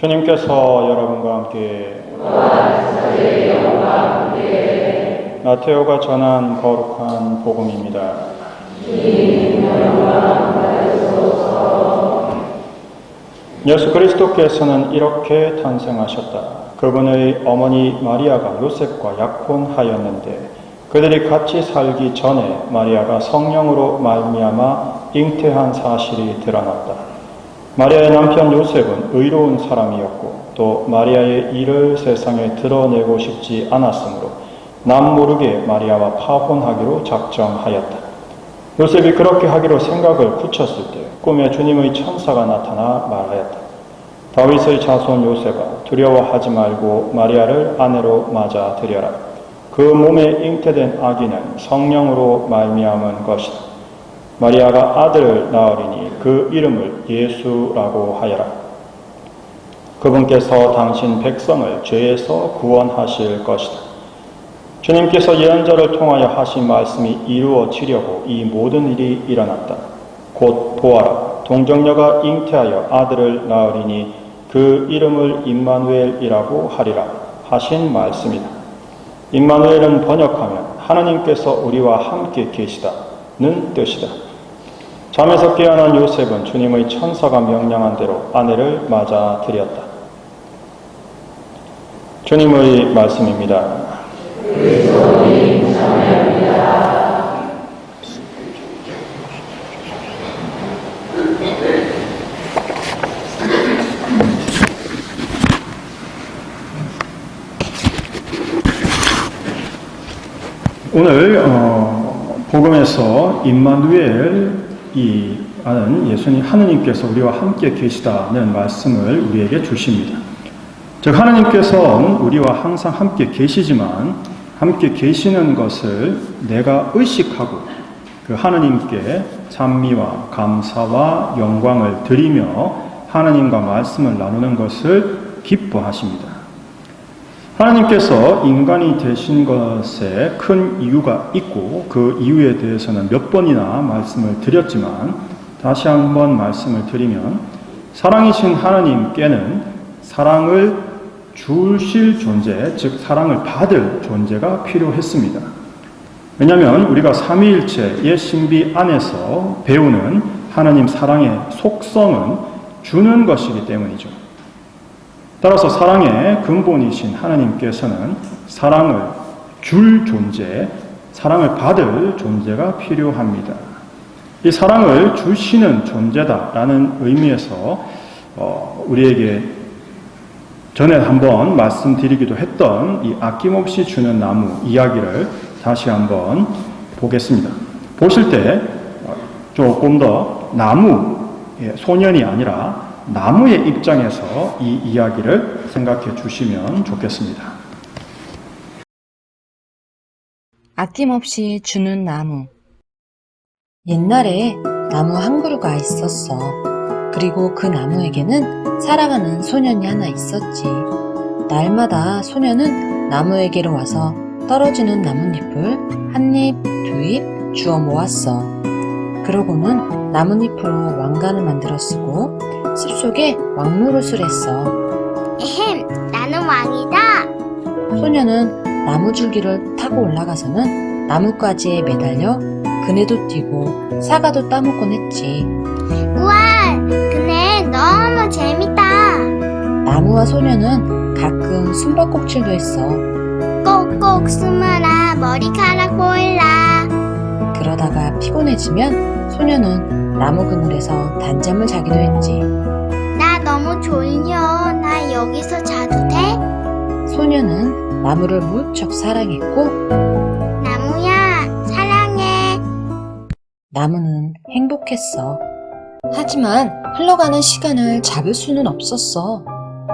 주님께서 여러분과 함께 마테오가 전한 거룩한 복음입니다. 예수 그리스도께서는 이렇게 탄생하셨다. 그분의 어머니 마리아가 요셉과 약혼하였는데 그들이 같이 살기 전에 마리아가 성령으로 말미암아 잉태한 사실이 드러났다. 마리아의 남편 요셉은 의로운 사람이었고 또 마리아의 일을 세상에 드러내고 싶지 않았으므로 남모르게 마리아와 파혼하기로 작정하였다. 요셉이 그렇게 하기로 생각을 굳혔을 때 꿈에 주님의 천사가 나타나 말하였다. 다윗의 자손 요셉아, 두려워하지 말고 마리아를 아내로 맞아들여라. 그 몸에 잉태된 아기는 성령으로 말미암은 것이다. 마리아가 아들을 낳으리니 그 이름을 예수라고 하여라. 그분께서 당신 백성을 죄에서 구원하실 것이다. 주님께서 예언자를 통하여 하신 말씀이 이루어지려고 이 모든 일이 일어났다. 곧 보아라, 동정녀가 잉태하여 아들을 낳으리니 그 이름을 임마누엘이라고 하리라 하신 말씀이다. 임마누엘은 번역하면 하나님께서 우리와 함께 계시다는 뜻이다. 잠에서 깨어난 요셉은 주님의 천사가 명령한 대로 아내를 맞아들였다. 주님의 말씀입니다. 오늘 복음에서 임마누엘이 아는 예수님 하느님께서 우리와 함께 계시다는 말씀을 우리에게 주십니다. 즉 하느님께서는 우리와 항상 함께 계시지만 함께 계시는 것을 내가 의식하고 그 하느님께 찬미와 감사와 영광을 드리며 하느님과 말씀을 나누는 것을 기뻐하십니다. 하나님께서 인간이 되신 것에 큰 이유가 있고 그 이유에 대해서는 몇 번이나 말씀을 드렸지만 다시 한번 말씀을 드리면 사랑이신 하나님께는 사랑을 주실 존재, 즉 사랑을 받을 존재가 필요했습니다. 왜냐하면 우리가 삼위일체의 신비 안에서 배우는 하나님 사랑의 속성은 주는 것이기 때문이죠. 따라서 사랑의 근본이신 하나님께서는 사랑을 줄 존재, 사랑을 받을 존재가 필요합니다. 이 사랑을 주시는 존재다라는 의미에서 우리에게 전에 한번 말씀드리기도 했던 이 아낌없이 주는 나무 이야기를 다시 한번 보겠습니다. 보실 때 조금 더 나무의 소년이 아니라 나무의 입장에서 이 이야기를 생각해 주시면 좋겠습니다. 아낌없이 주는 나무. 옛날에 나무 한 그루가 있었어. 그리고 그 나무에게는 사랑하는 소년이 하나 있었지. 날마다 소년은 나무에게로 와서 떨어지는 나뭇잎을 한 입, 두 입 주워 모았어. 그러고는 나뭇잎으로 왕관을 만들어 쓰고 숲속에 왕노릇을 했어. 에헴, 나는 왕이다. 소년은 나무줄기를 타고 올라가서는 나뭇가지에 매달려 그네도 뛰고 사과도 따먹곤 했지. 우와, 그네 너무 재밌다. 나무와 소년은 가끔 숨바꼭질도 했어. 꼭꼭 숨어라, 머리카락 보일라. 그러다가 피곤해지면 소년은 나무 그늘에서 단잠을 자기도 했지. 나 너무 졸려. 나 여기서 자도 돼? 소년은 나무를 무척 사랑했고 나무야, 사랑해. 나무는 행복했어. 하지만 흘러가는 시간을 잡을 수는 없었어.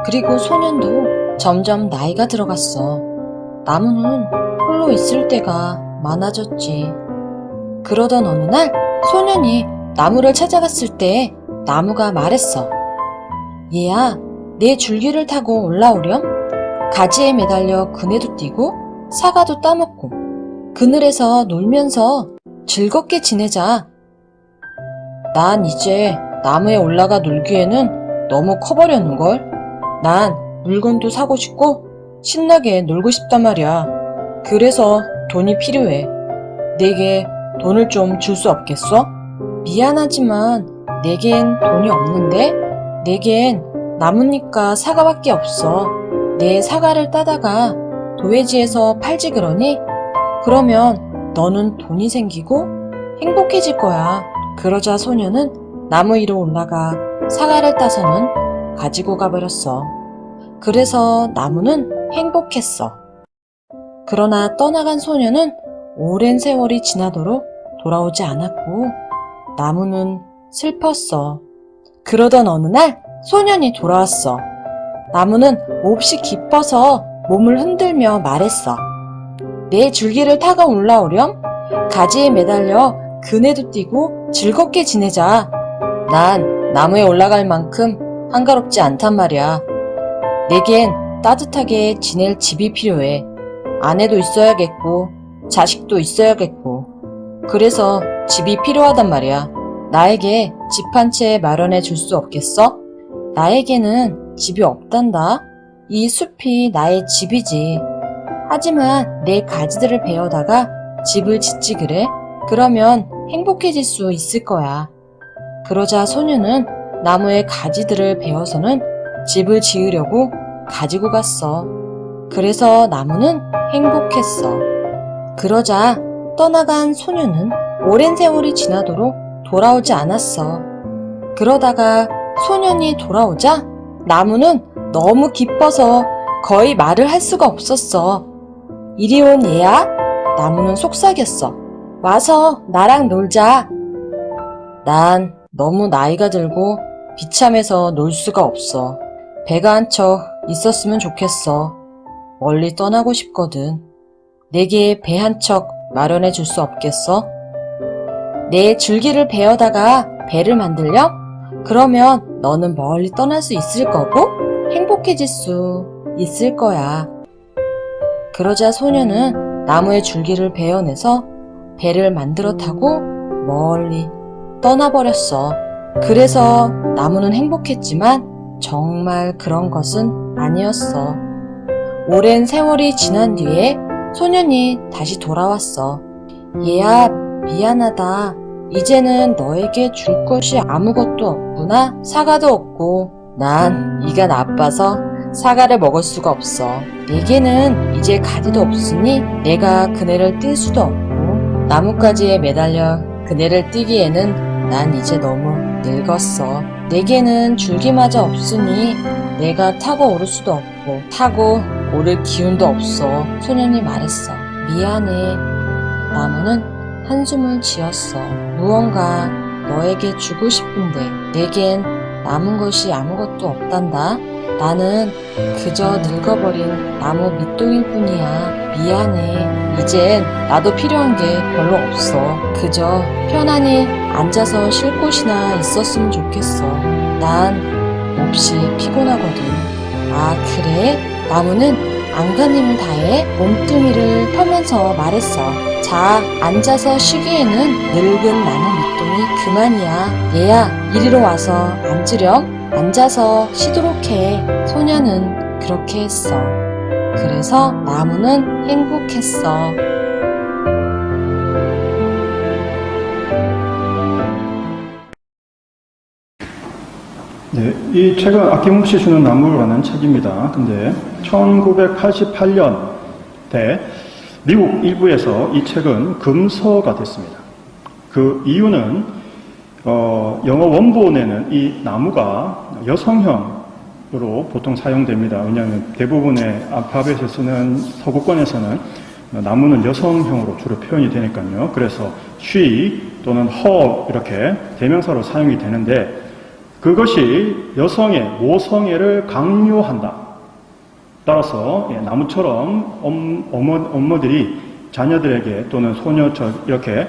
그리고 소년도 점점 나이가 들어갔어. 나무는 홀로 있을 때가 많아졌지. 그러던 어느 날 소년이 나무를 찾아갔을 때 나무가 말했어. 얘야, 내 줄기를 타고 올라오렴? 가지에 매달려 그네도 뛰고 사과도 따먹고 그늘에서 놀면서 즐겁게 지내자. 난 이제 나무에 올라가 놀기에는 너무 커버렸는걸. 난 물건도 사고 싶고 신나게 놀고 싶단 말이야. 그래서 돈이 필요해. 내게 돈을 좀 줄 수 없겠어? 미안하지만 내겐 돈이 없는데? 내겐 나뭇잎과 사과밖에 없어. 내 사과를 따다가 도회지에서 팔지 그러니? 그러면 너는 돈이 생기고 행복해질 거야. 그러자 소녀는 나무 위로 올라가 사과를 따서는 가지고 가버렸어. 그래서 나무는 행복했어. 그러나 떠나간 소녀는 오랜 세월이 지나도록 돌아오지 않았고 나무는 슬펐어. 그러던 어느 날 소년이 돌아왔어. 나무는 몹시 기뻐서 몸을 흔들며 말했어. 내 줄기를 타고 올라오렴? 가지에 매달려 그네도 뛰고 즐겁게 지내자. 난 나무에 올라갈 만큼 한가롭지 않단 말이야. 내겐 따뜻하게 지낼 집이 필요해. 아내도 있어야겠고 자식도 있어야겠고 그래서 집이 필요하단 말이야. 나에게 집 한 채 마련해 줄 수 없겠어? 나에게는 집이 없단다. 이 숲이 나의 집이지. 하지만 내 가지들을 베어다가 집을 짓지 그래? 그러면 행복해질 수 있을 거야. 그러자 소녀는 나무의 가지들을 베어서는 집을 지으려고 가지고 갔어. 그래서 나무는 행복했어. 그러자 떠나간 소녀는 오랜 세월이 지나도록 돌아오지 않았어. 그러다가 소년이 돌아오자 나무는 너무 기뻐서 거의 말을 할 수가 없었어. 이리 온 얘야? 나무는 속삭였어. 와서 나랑 놀자. 난 너무 나이가 들고 비참해서 놀 수가 없어. 배가 한 척 있었으면 좋겠어. 멀리 떠나고 싶거든. 내게 배 한 척 마련해 줄 수 없겠어? 내 줄기를 베어다가 배를 만들려? 그러면 너는 멀리 떠날 수 있을 거고 행복해질 수 있을 거야. 그러자 소녀는 나무의 줄기를 베어내서 배를 만들어 타고 멀리 떠나버렸어. 그래서 나무는 행복했지만 정말 그런 것은 아니었어. 오랜 세월이 지난 뒤에 소년이 다시 돌아왔어. 얘야, 미안하다. 이제는 너에게 줄 것이 아무것도 없구나. 사과도 없고 난 이가 나빠서 사과를 먹을 수가 없어. 내게는 이제 가지도 없으니 내가 그네를 뛸 수도 없고 나뭇가지에 매달려 그네를 뛰기에는 난 이제 너무 늙었어. 내게는 줄기마저 없으니 내가 타고 오를 수도 없고 타고 오를 기운도 없어. 소년이 말했어. 미안해. 나무는 한숨을 지었어. 무언가 너에게 주고 싶은데 내겐 남은 것이 아무것도 없단다. 나는 그저 늙어버린 나무 밑둥일 뿐이야. 미안해. 이젠 나도 필요한 게 별로 없어. 그저 편안히 앉아서 쉴 곳이나 있었으면 좋겠어. 난 몹시 피곤하거든. 아, 그래? 나무는 안간 힘을 다해 몸뚱이를 펴면서 말했어. 자, 앉아서 쉬기에는 늙은 나무 밑둥이 그만이야. 얘야, 이리로 와서 앉으렴. 앉아서 쉬도록 해. 소녀는 그렇게 했어. 그래서 나무는 행복했어. 네, 이 책은 아낌없이 주는 나무라는 책입니다. 근데 1988년대 미국 일부에서 이 책은 금서가 됐습니다. 그 이유는 영어 원본에는 이 나무가 여성형으로 보통 사용됩니다. 왜냐하면 대부분의 알파벳을 쓰는 서구권에서는 나무는 여성형으로 주로 표현이 되니까요. 그래서 she 또는 her 이렇게 대명사로 사용이 되는데 그것이 여성의 모성애를 강요한다. 따라서 나무처럼 엄마들이 자녀들에게 또는 소녀처럼 이렇게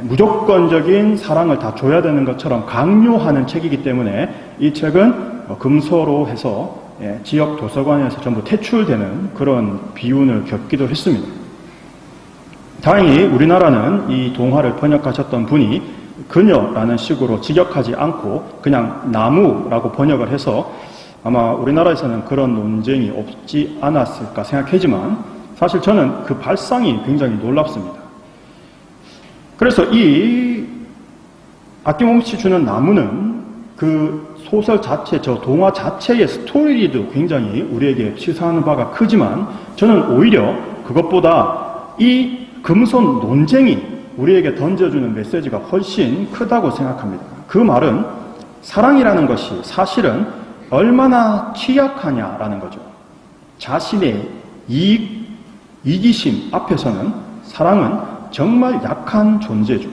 무조건적인 사랑을 다 줘야 되는 것처럼 강요하는 책이기 때문에 이 책은 금서로 해서 지역 도서관에서 전부 퇴출되는 그런 비운을 겪기도 했습니다. 다행히 우리나라는 이 동화를 번역하셨던 분이 그녀라는 식으로 직역하지 않고 그냥 나무라고 번역을 해서 아마 우리나라에서는 그런 논쟁이 없지 않았을까 생각하지만 사실 저는 그 발상이 굉장히 놀랍습니다. 그래서 이 아낌없이 주는 나무는 그 소설 자체, 저 동화 자체의 스토리도 굉장히 우리에게 시사하는 바가 크지만 저는 오히려 그것보다 이 금손 논쟁이 우리에게 던져주는 메시지가 훨씬 크다고 생각합니다. 그 말은 사랑이라는 것이 사실은 얼마나 취약하냐라는 거죠. 자신의 이기심 앞에서는 사랑은 정말 약한 존재죠.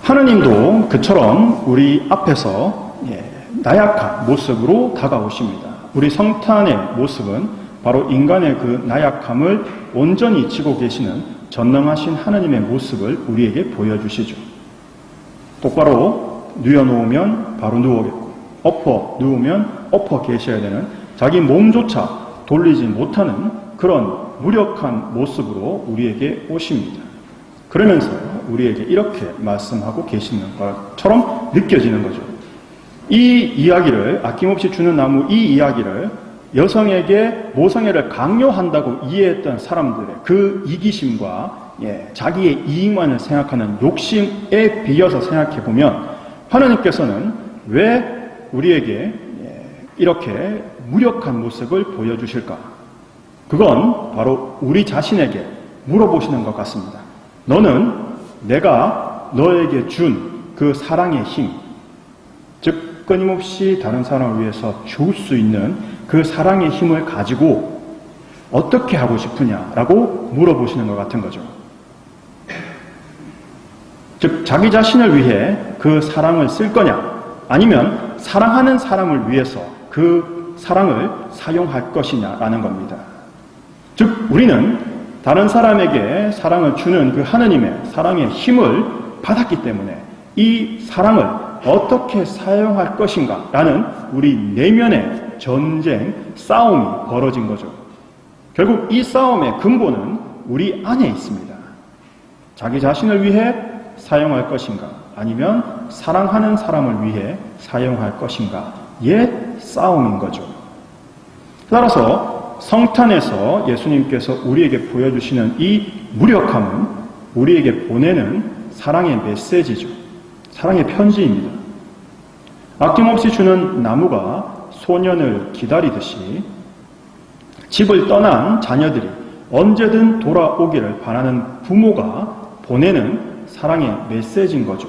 하느님도 그처럼 우리 앞에서 나약한 모습으로 다가오십니다. 우리 성탄의 모습은 바로 인간의 그 나약함을 온전히 지고 계시는 전능하신 하느님의 모습을 우리에게 보여주시죠. 똑바로 누워놓으면 바로 누워겠고 엎어 누우면 엎어 계셔야 되는 자기 몸조차 돌리지 못하는 그런 무력한 모습으로 우리에게 오십니다. 그러면서 우리에게 이렇게 말씀하고 계시는 것처럼 느껴지는 거죠. 이 이야기를 아낌없이 주는 나무 이 이야기를 여성에게 모성애를 강요한다고 이해했던 사람들의 그 이기심과 자기의 이익만을 생각하는 욕심에 비어서 생각해보면 하나님께서는 왜 우리에게 이렇게 무력한 모습을 보여주실까? 그건 바로 우리 자신에게 물어보시는 것 같습니다. 너는 내가 너에게 준 그 사랑의 힘, 즉 끊임없이 다른 사람을 위해서 줄 수 있는 그 사랑의 힘을 가지고 어떻게 하고 싶으냐라고 물어보시는 것 같은 거죠. 즉 자기 자신을 위해 그 사랑을 쓸 거냐 아니면 사랑하는 사람을 위해서 그 사랑을 사용할 것이냐라는 겁니다. 즉 우리는 다른 사람에게 사랑을 주는 그 하느님의 사랑의 힘을 받았기 때문에 이 사랑을 어떻게 사용할 것인가 라는 우리 내면의 전쟁, 싸움이 벌어진 거죠. 결국 이 싸움의 근본은 우리 안에 있습니다. 자기 자신을 위해 사용할 것인가 아니면 사랑하는 사람을 위해 사용할 것인가의 싸움인 거죠. 따라서 성탄에서 예수님께서 우리에게 보여주시는 이 무력함은 우리에게 보내는 사랑의 메시지죠. 사랑의 편지입니다. 아낌없이 주는 나무가 소년을 기다리듯이 집을 떠난 자녀들이 언제든 돌아오기를 바라는 부모가 보내는 사랑의 메시지인 거죠.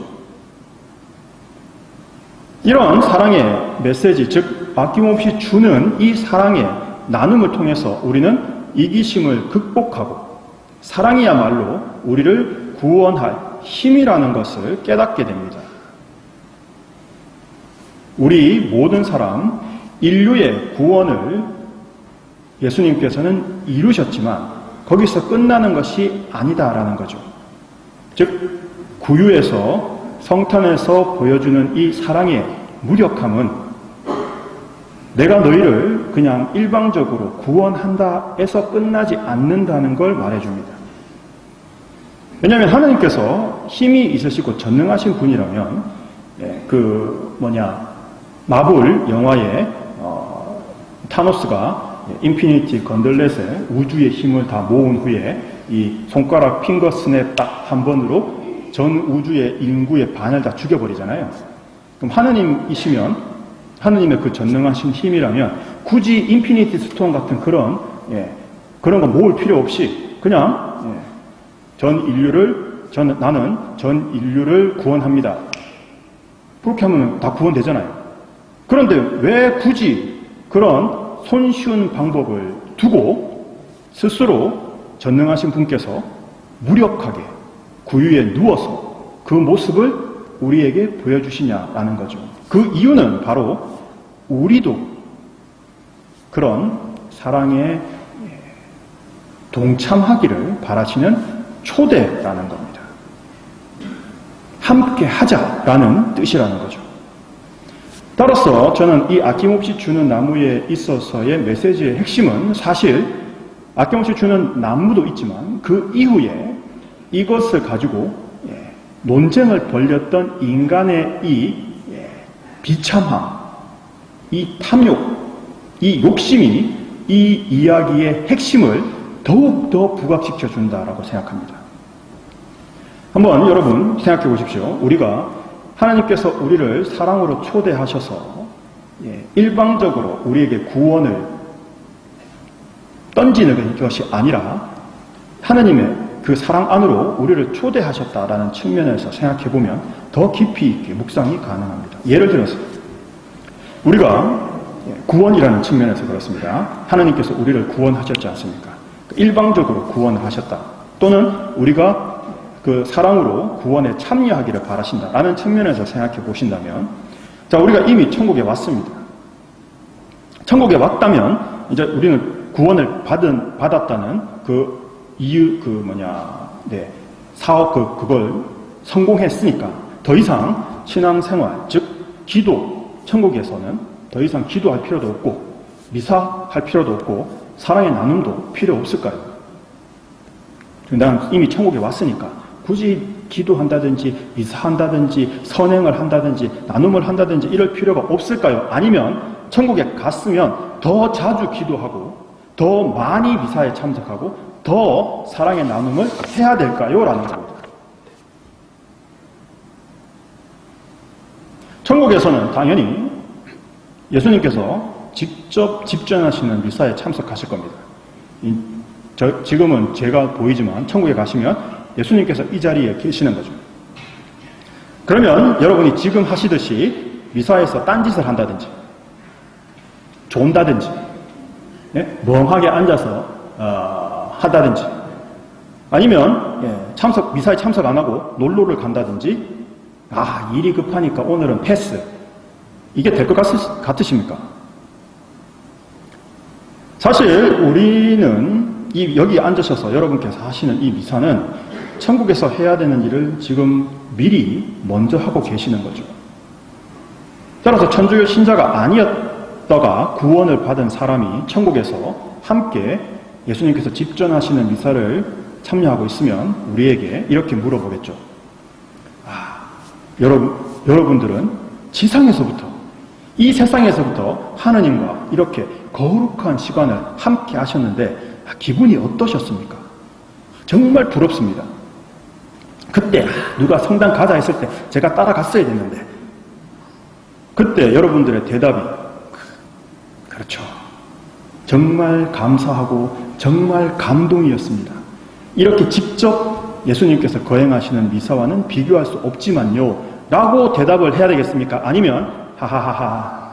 이런 사랑의 메시지, 즉 아낌없이 주는 이 사랑의 나눔을 통해서 우리는 이기심을 극복하고 사랑이야말로 우리를 구원할 힘이라는 것을 깨닫게 됩니다. 우리 모든 사람, 인류의 구원을 예수님께서는 이루셨지만 거기서 끝나는 것이 아니다라는 거죠. 즉 구유에서 성탄에서 보여주는 이 사랑의 무력함은 내가 너희를 그냥 일방적으로 구원한다 해서 끝나지 않는다는 걸 말해줍니다. 왜냐하면 하나님께서 힘이 있으시고 전능하신 분이라면 마블 영화에 타노스가 인피니티 건들렛에 우주의 힘을 다 모은 후에 이 손가락 핑거 스냅 딱 한 번으로 전 우주의 인구의 반을 다 죽여버리잖아요. 그럼 하느님이시면 하느님의 그 전능하신 힘이라면 굳이 인피니티 스톤 같은 그런 거 모을 필요 없이 그냥 나는 전 인류를 구원합니다. 그렇게 하면 다 구원되잖아요. 그런데 왜 굳이 그런 손쉬운 방법을 두고 스스로 전능하신 분께서 무력하게 구유에 누워서 그 모습을 우리에게 보여주시냐라는 거죠. 그 이유는 바로 우리도 그런 사랑에 동참하기를 바라시는 초대라는 겁니다. 함께 하자라는 뜻이라는 거죠. 따라서 저는 이 아낌없이 주는 나무에 있어서의 메시지의 핵심은 사실 아낌없이 주는 나무도 있지만 그 이후에 이것을 가지고 논쟁을 벌였던 인간의 이 비참함, 이 탐욕, 이 욕심이 이 이야기의 핵심을 더욱더 부각시켜 준다라고 생각합니다. 한번 여러분 생각해 보십시오. 우리가 하나님께서 우리를 사랑으로 초대하셔서 일방적으로 우리에게 구원을 던지는 것이 아니라 하나님의 그 사랑 안으로 우리를 초대하셨다라는 측면에서 생각해 보면 더 깊이 있게 묵상이 가능합니다. 예를 들어서 우리가 구원이라는 측면에서 그렇습니다. 하나님께서 우리를 구원하셨지 않습니까? 일방적으로 구원을 하셨다. 또는 우리가 그 사랑으로 구원에 참여하기를 바라신다라는 측면에서 생각해 보신다면, 자, 우리가 이미 천국에 왔습니다. 천국에 왔다면 이제 우리는 구원을 받았다는 그 이유, 사업 그걸 성공했으니까 더 이상 신앙생활, 즉 기도, 천국에서는 더 이상 기도할 필요도 없고 미사할 필요도 없고 사랑의 나눔도 필요 없을까요? 난 이미 천국에 왔으니까 굳이 기도한다든지 미사한다든지 선행을 한다든지 나눔을 한다든지 이럴 필요가 없을까요? 아니면 천국에 갔으면 더 자주 기도하고 더 많이 미사에 참석하고 더 사랑의 나눔을 해야 될까요? 라는 겁니다. 천국에서는 당연히 예수님께서 직접 집전하시는 미사에 참석하실 겁니다. 지금은 제가 보이지만 천국에 가시면 예수님께서 이 자리에 계시는 거죠. 그러면 여러분이 지금 하시듯이 미사에서 딴짓을 한다든지 존다든지 멍하게 앉아서 하다든지 아니면 미사에 참석 안 하고 놀러를 간다든지 일이 급하니까 오늘은 패스, 이게 될 것 같으십니까? 사실 우리는 여기 앉으셔서 여러분께서 하시는 이 미사는 천국에서 해야 되는 일을 지금 미리 먼저 하고 계시는 거죠. 따라서 천주교 신자가 아니었다가 구원을 받은 사람이 천국에서 함께 예수님께서 집전하시는 미사를 참여하고 있으면 우리에게 이렇게 물어보겠죠. 여러분들은 지상에서부터, 이 세상에서부터 하느님과 이렇게 거룩한 시간을 함께 하셨는데 기분이 어떠셨습니까? 정말 부럽습니다. 그때 누가 성당 가자 했을 때 제가 따라갔어야 됐는데, 그때 여러분들의 대답이 그렇죠, 정말 감사하고 정말 감동이었습니다. 이렇게 직접 예수님께서 거행하시는 미사와는 비교할 수 없지만요 라고 대답을 해야 되겠습니까? 아니면 하하하하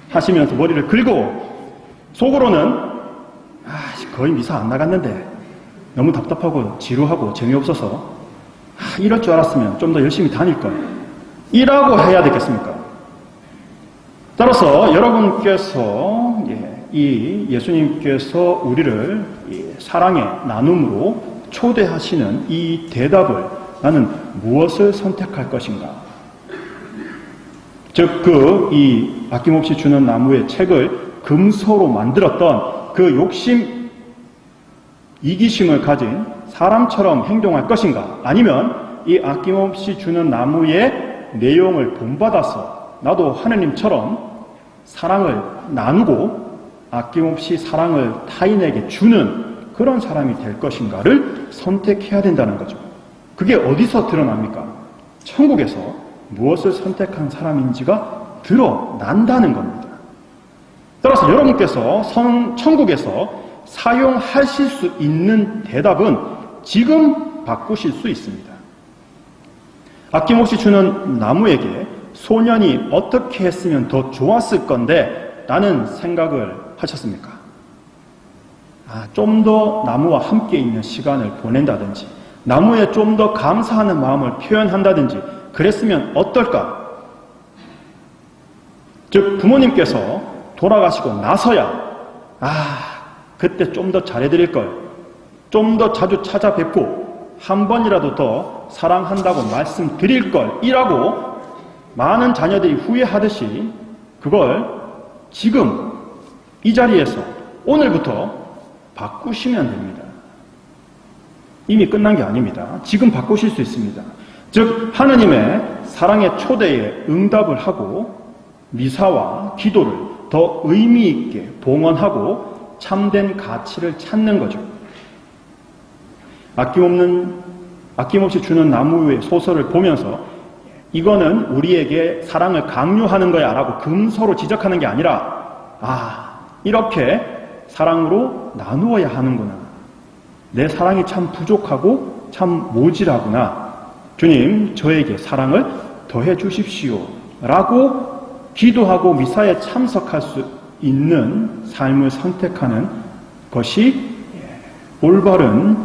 하시면서 머리를 긁고 속으로는 거의 미사 안 나갔는데 너무 답답하고 지루하고 재미없어서 이럴 줄 알았으면 좀 더 열심히 다닐걸, 이라고 해야 되겠습니까? 따라서 여러분께서 예수님께서 우리를 사랑의 나눔으로 초대하시는 이 대답을 나는 무엇을 선택할 것인가? 즉 이 아낌없이 주는 나무의 책을 금소로 만들었던 그 욕심, 이기심을 가진 사람처럼 행동할 것인가? 아니면 이 아낌없이 주는 나무의 내용을 본받아서 나도 하느님처럼 사랑을 나누고 아낌없이 사랑을 타인에게 주는 그런 사람이 될 것인가를 선택해야 된다는 거죠. 그게 어디서 드러납니까? 천국에서 무엇을 선택한 사람인지가 드러난다는 겁니다. 따라서 여러분께서 천국에서 사용하실 수 있는 대답은 지금 바꾸실 수 있습니다. 아낌없이 주는 나무에게 소년이 어떻게 했으면 더 좋았을 건데 라는 생각을 하셨습니까? 좀 더 나무와 함께 있는 시간을 보낸다든지 나무에 좀 더 감사하는 마음을 표현한다든지 그랬으면 어떨까? 즉 부모님께서 돌아가시고 나서야 그때 좀 더 잘해드릴 걸, 좀 더 자주 찾아뵙고 한 번이라도 더 사랑한다고 말씀드릴 걸 이라고 많은 자녀들이 후회하듯이 그걸 지금 이 자리에서 오늘부터 바꾸시면 됩니다. 이미 끝난 게 아닙니다. 지금 바꾸실 수 있습니다. 즉 하느님의 사랑의 초대에 응답을 하고 미사와 기도를 더 의미 있게 봉헌하고 참된 가치를 찾는 거죠. 아낌없이 주는 나무의 소설을 보면서 이거는 우리에게 사랑을 강요하는 거야 라고 금서로 지적하는 게 아니라 이렇게 사랑으로 나누어야 하는구나. 내 사랑이 참 부족하고 참 모질하구나. 주님, 저에게 사랑을 더해 주십시오 라고 기도하고 미사에 참석할 수 있는 삶을 선택하는 것이 올바른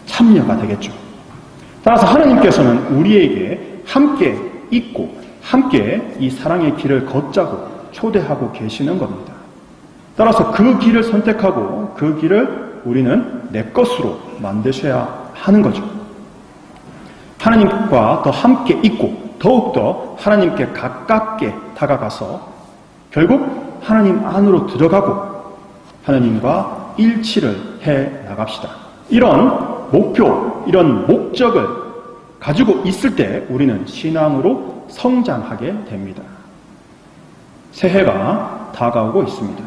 참여가 되겠죠. 따라서 하나님께서는 우리에게 함께 있고 함께 이 사랑의 길을 걷자고 초대하고 계시는 겁니다. 따라서 그 길을 선택하고 그 길을 우리는 내 것으로 만드셔야 하는 거죠. 하나님과 더 함께 있고 더욱더 하나님께 가깝게 다가가서 결국 하나님 안으로 들어가고 하나님과 일치를 해 나갑시다. 이런 목표, 이런 목적을 가지고 있을 때 우리는 신앙으로 성장하게 됩니다. 새해가 다가오고 있습니다.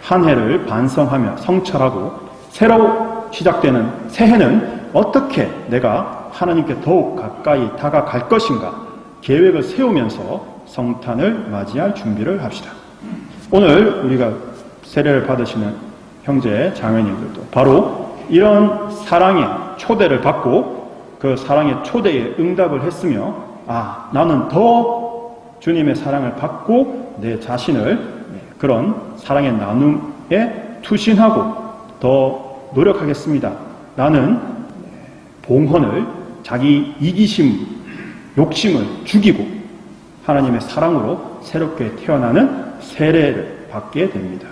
한 해를 반성하며 성찰하고 새로 시작되는 새해는 어떻게 내가 하나님께 더욱 가까이 다가갈 것인가 계획을 세우면서 성탄을 맞이할 준비를 합시다. 오늘 우리가 세례를 받으시는 형제 자매님들도 바로 이런 사랑의 초대를 받고 그 사랑의 초대에 응답을 했으며 나는 더 주님의 사랑을 받고 내 자신을 그런 사랑의 나눔에 투신하고 더 노력하겠습니다 라는 봉헌을 자기 이기심, 욕심을 죽이고 하나님의 사랑으로 새롭게 태어나는 세례를 받게 됩니다.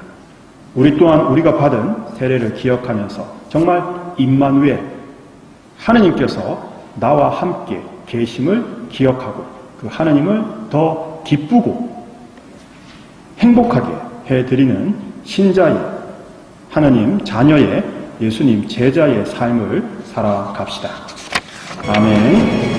우리 또한 우리가 받은 세례를 기억하면서 정말 임마누엘 하나님께서 나와 함께 계심을 기억하고 그 하나님을 더 기쁘고 행복하게 해드리는 신자의 하나님 자녀의 예수님 제자의 삶을 살아갑시다. 아멘.